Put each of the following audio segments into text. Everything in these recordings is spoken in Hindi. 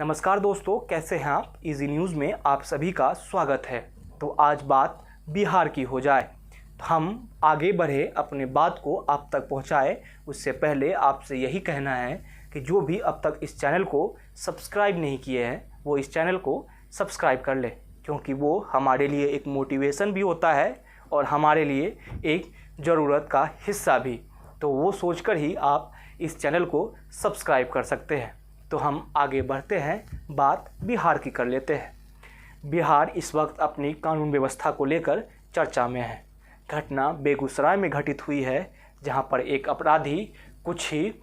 नमस्कार दोस्तों, कैसे हैं आप। इजी न्यूज़ में आप सभी का स्वागत है। तो आज बात बिहार की हो जाए। तो हम आगे बढ़े, अपने बात को आप तक पहुंचाए, उससे पहले आपसे यही कहना है कि जो भी अब तक इस चैनल को सब्सक्राइब नहीं किए हैं वो इस चैनल को सब्सक्राइब कर ले, क्योंकि वो हमारे लिए एक मोटिवेशन भी होता है और हमारे लिए एक ज़रूरत का हिस्सा भी। तो वो सोचकर ही आप इस चैनल को सब्सक्राइब कर सकते हैं। तो हम आगे बढ़ते हैं, बात बिहार की कर लेते हैं। बिहार इस वक्त अपनी कानून व्यवस्था को लेकर चर्चा में है। घटना बेगूसराय में घटित हुई है, जहां पर एक अपराधी कुछ ही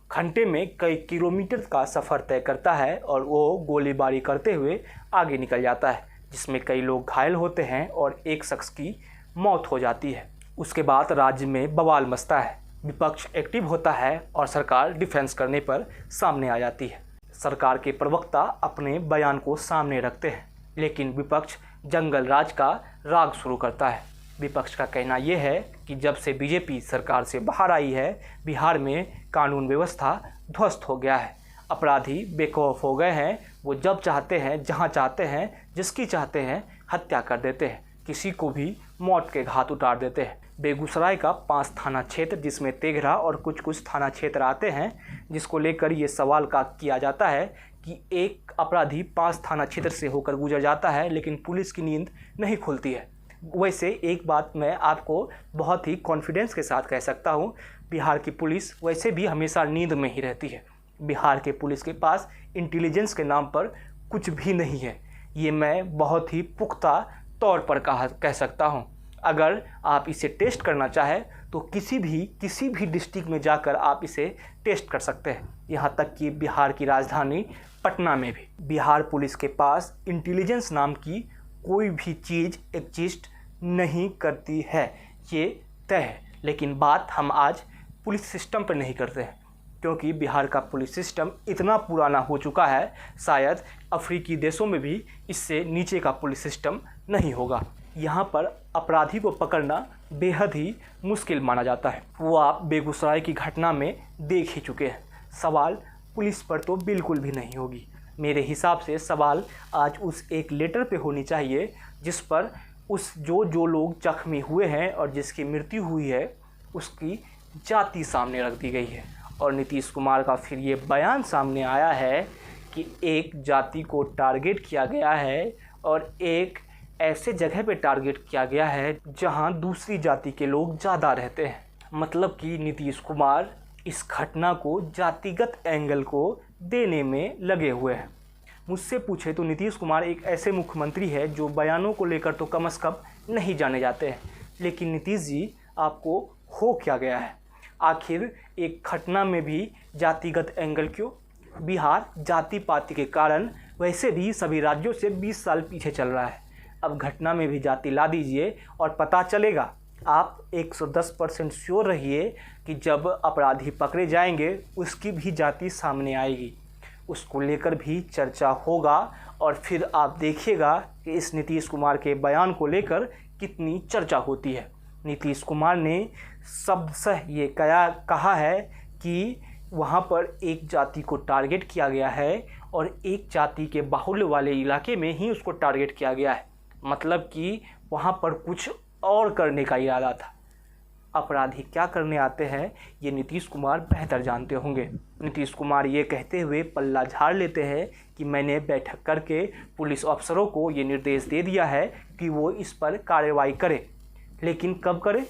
घंटे में कई किलोमीटर का सफ़र तय करता है और वो गोलीबारी करते हुए आगे निकल जाता है, जिसमें कई लोग घायल होते हैं और एक शख्स की मौत हो जाती है। उसके बाद राज्य में बवाल मचता है, विपक्ष एक्टिव होता है और सरकार डिफेंस करने पर सामने आ जाती है। सरकार के प्रवक्ता अपने बयान को सामने रखते हैं, लेकिन विपक्ष जंगल राज का राग शुरू करता है। विपक्ष का कहना यह है कि जब से बीजेपी सरकार से बाहर आई है, बिहार में कानून व्यवस्था ध्वस्त हो गया है। अपराधी बेखौफ हो गए हैं, वो जब चाहते हैं, जहां चाहते हैं, जिसकी चाहते हैं हत्या कर देते हैं, किसी को भी मौत के घाट उतार देते हैं। बेगूसराय का 5 थाना क्षेत्र, जिसमें तेघरा और कुछ थाना क्षेत्र आते हैं, जिसको लेकर ये सवाल का किया जाता है कि एक अपराधी 5 थाना क्षेत्र से होकर गुजर जाता है, लेकिन पुलिस की नींद नहीं खुलती है। वैसे एक बात मैं आपको बहुत ही कॉन्फिडेंस के साथ कह सकता हूँ, बिहार की पुलिस वैसे भी हमेशा नींद में ही रहती है। बिहार के पुलिस के पास इंटेलिजेंस के नाम पर कुछ भी नहीं है, ये मैं बहुत ही पुख्ता तौर पर कह सकता हूँ। अगर आप इसे टेस्ट करना चाहें तो किसी भी डिस्ट्रिक्ट में जाकर आप इसे टेस्ट कर सकते हैं, यहाँ तक कि बिहार की राजधानी पटना में भी। बिहार पुलिस के पास इंटेलिजेंस नाम की कोई भी चीज़ एग्जिस्ट नहीं करती है, ये तय है। लेकिन बात हम आज पुलिस सिस्टम पर नहीं करते हैं, क्योंकि बिहार का पुलिस सिस्टम इतना पुराना हो चुका है, शायद अफ्रीकी देशों में भी इससे नीचे का पुलिस सिस्टम नहीं होगा। यहाँ पर अपराधी को पकड़ना बेहद ही मुश्किल माना जाता है। वो आप बेगूसराय की घटना में देख ही चुके हैं। सवाल पुलिस पर तो बिल्कुल भी नहीं होगी। मेरे हिसाब से सवाल आज उस एक लेटर पे होनी चाहिए जिस पर उस जो लोग जख्मी हुए हैं और जिसकी मृत्यु हुई है उसकी जाति सामने रख दी गई है। और नीतीश कुमार का फिर ये बयान सामने आया है कि एक जाति को टारगेट किया गया है और एक ऐसे जगह पे टारगेट किया गया है जहां दूसरी जाति के लोग ज़्यादा रहते हैं। मतलब कि नीतीश कुमार इस घटना को जातिगत एंगल को देने में लगे हुए हैं। मुझसे पूछे तो नीतीश कुमार एक ऐसे मुख्यमंत्री है जो बयानों को लेकर तो कम से कम नहीं जाने जाते हैं। लेकिन नीतीश जी, आपको हो क्या गया है? आखिर एक घटना में भी जातिगत एंगल क्यों? बिहार जाति पाति के कारण वैसे भी सभी राज्यों से 20 साल पीछे चल रहा है। अब घटना में भी जाति ला दीजिए और पता चलेगा। आप 110% श्योर रहिए कि जब अपराधी पकड़े जाएंगे उसकी भी जाति सामने आएगी, उसको लेकर भी चर्चा होगा। और फिर आप देखिएगा कि इस नीतीश कुमार के बयान को लेकर कितनी चर्चा होती है। नीतीश कुमार ने सबसे ये कहा है कि वहाँ पर एक जाति को टारगेट किया गया है और एक जाति के बाहुल्य वाले इलाके में ही उसको टारगेट किया गया है। मतलब कि वहाँ पर कुछ और करने का इरादा था। अपराधी क्या करने आते हैं ये नीतीश कुमार बेहतर जानते होंगे। नीतीश कुमार ये कहते हुए पल्ला झाड़ लेते हैं कि मैंने बैठक करके पुलिस अफसरों को ये निर्देश दे दिया है कि वो इस पर कार्रवाई करें। लेकिन कब करें,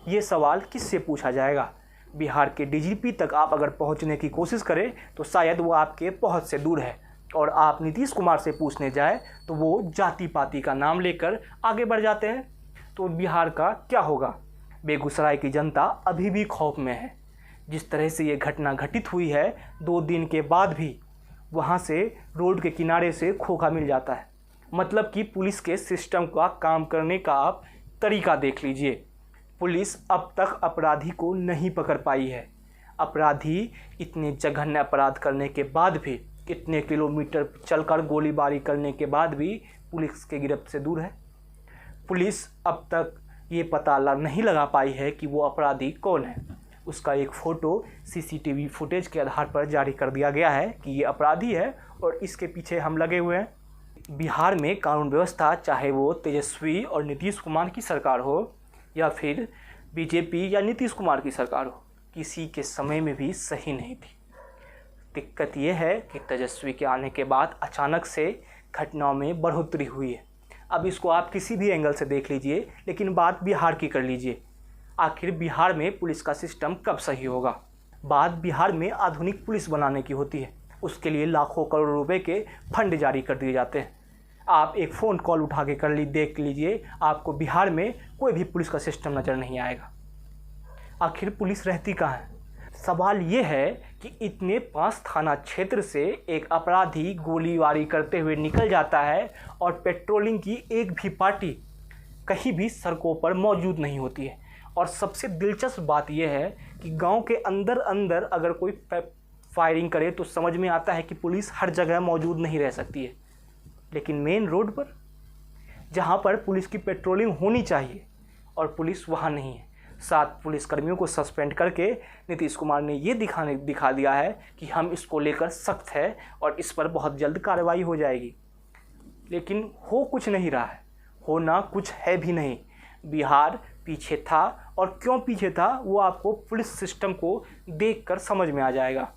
ये सवाल किससे पूछा जाएगा? बिहार के डीजीपी तक आप अगर पहुंचने की कोशिश करें तो शायद वो आपके पहुंच से दूर है, और आप नीतीश कुमार से पूछने जाए तो वो जाति पाति का नाम लेकर आगे बढ़ जाते हैं। तो बिहार का क्या होगा? बेगूसराय की जनता अभी भी खौफ में है। जिस तरह से ये घटना घटित हुई है, 2 दिन के बाद भी वहाँ से रोड के किनारे से खोखा मिल जाता है। मतलब कि पुलिस के सिस्टम का काम करने का आप तरीका देख लीजिए। पुलिस अब तक अपराधी को नहीं पकड़ पाई है। अपराधी इतने जघन्य अपराध करने के बाद भी, इतने किलोमीटर चलकर गोलीबारी करने के बाद भी पुलिस के गिरफ्त से दूर है। पुलिस अब तक ये पता नहीं लगा पाई है कि वो अपराधी कौन है। उसका एक फ़ोटो सीसीटीवी फुटेज के आधार पर जारी कर दिया गया है कि ये अपराधी है और इसके पीछे हम लगे हुए हैं। बिहार में कानून व्यवस्था, चाहे वो तेजस्वी और नीतीश कुमार की सरकार हो या फिर बीजेपी या नीतीश कुमार की सरकार हो, किसी के समय में भी सही नहीं थी। दिक्कत ये है कि तेजस्वी के आने के बाद अचानक से घटनाओं में बढ़ोतरी हुई है। अब इसको आप किसी भी एंगल से देख लीजिए, लेकिन बात बिहार की कर लीजिए। आखिर बिहार में पुलिस का सिस्टम कब सही होगा? बात बिहार में आधुनिक पुलिस बनाने की होती है। उसके लिए लाखों करोड़ रुपए के फंड जारी कर दिए जाते हैं। आप एक फ़ोन कॉल उठा के देख लीजिए, आपको बिहार में कोई भी पुलिस का सिस्टम नज़र नहीं आएगा। आखिर पुलिस रहती कहाँ है? सवाल ये है कि इतने 5 थाना क्षेत्र से एक अपराधी गोलीबारी करते हुए निकल जाता है और पेट्रोलिंग की एक भी पार्टी कहीं भी सड़कों पर मौजूद नहीं होती है। और सबसे दिलचस्प बात यह है कि गांव के अंदर अंदर अगर कोई फायरिंग करे तो समझ में आता है कि पुलिस हर जगह मौजूद नहीं रह सकती है, लेकिन मेन रोड पर जहां पर पुलिस की पेट्रोलिंग होनी चाहिए और पुलिस वहां नहीं है। 7 पुलिसकर्मियों को सस्पेंड करके नीतीश कुमार ने ये दिखा दिया है कि हम इसको लेकर सख्त है और इस पर बहुत जल्द कार्रवाई हो जाएगी। लेकिन हो कुछ नहीं रहा है, होना कुछ है भी नहीं। बिहार पीछे था, और क्यों पीछे था वो आपको पुलिस सिस्टम को देखकर समझ में आ जाएगा।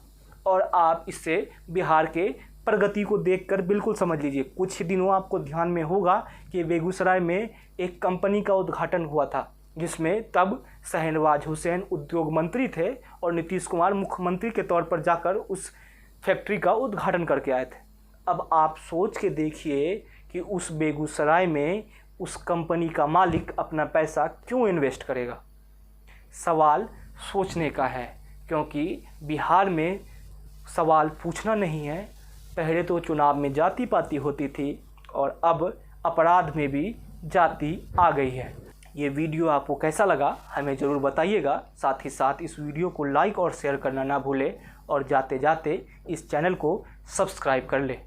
और आप इससे बिहार के प्रगति को देखकर बिल्कुल समझ लीजिए। कुछ ही दिनों आपको ध्यान में होगा कि बेगूसराय में एक कंपनी का उद्घाटन हुआ था, जिसमें तब शहनवाज हुसैन उद्योग मंत्री थे और नीतीश कुमार मुख्यमंत्री के तौर पर जाकर उस फैक्ट्री का उद्घाटन करके आए थे। अब आप सोच के देखिए कि उस बेगूसराय में उस कंपनी का मालिक अपना पैसा क्यों इन्वेस्ट करेगा। सवाल सोचने का है, क्योंकि बिहार में सवाल पूछना नहीं है। पहले तो चुनाव में जाति पाति होती थी और अब अपराध में भी जाति आ गई है। ये वीडियो आपको कैसा लगा हमें ज़रूर बताइएगा। साथ ही साथ इस वीडियो को लाइक और शेयर करना ना भूलें और जाते जाते इस चैनल को सब्सक्राइब कर लें।